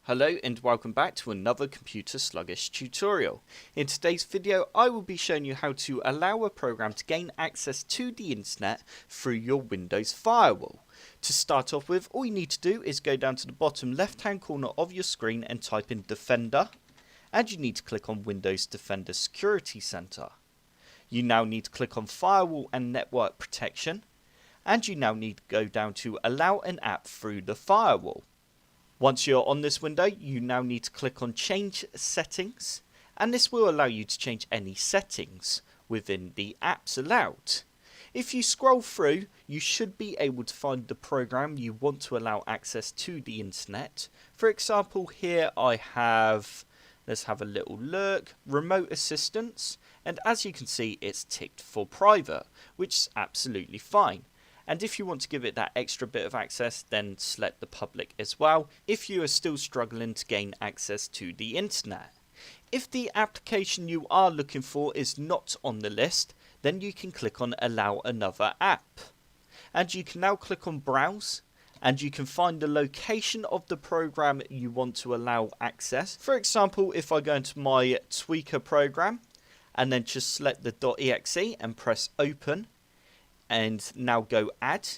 Hello and welcome back to another computer sluggish tutorial. In today's video I will be showing you how to allow a program to gain access to the internet through your Windows firewall. To start off with, all you need to do is go down to the bottom left hand corner of your screen and type in Defender, and you need to click on Windows Defender Security Center. You now need to click on Firewall and Network Protection, and you now need to go down to Allow an app through the firewall. Once you're on this window, you now need to click on Change Settings, and this will allow you to change any settings within the apps allowed. If you scroll through, you should be able to find the program you want to allow access to the internet. For example, here I have, let's have a little look, Remote Assistance, and as you can see it's ticked for private, which is absolutely fine. And if you want to give it that extra bit of access, then select the public as well if you are still struggling to gain access to the internet. If the application you are looking for is not on the list, then you can click on Allow Another App. And you can now click on Browse, and you can find the location of the program you want to allow access. For example, if I go into my Tweaker program, and then just select the .exe and press Open, and now go add,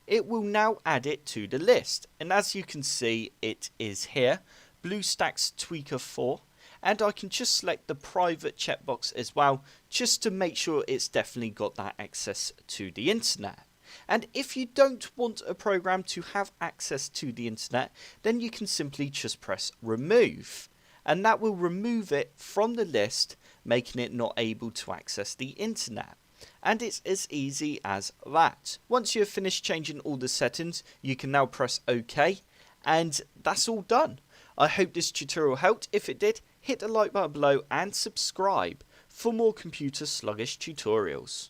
it will now add it to the list, and as you can see it is here, BlueStacks Tweaker 4, and I can just select the private checkbox as well just to make sure it's definitely got that access to the internet. And if you don't want a program to have access to the internet, then you can simply just press remove, and that will remove it from the list, making it not able to access the internet. And it's as easy as that. Once you have finished changing all the settings, you can now press OK, and that's all done. I hope this tutorial helped. If it did, hit the like button below and subscribe for more computer sluggish tutorials.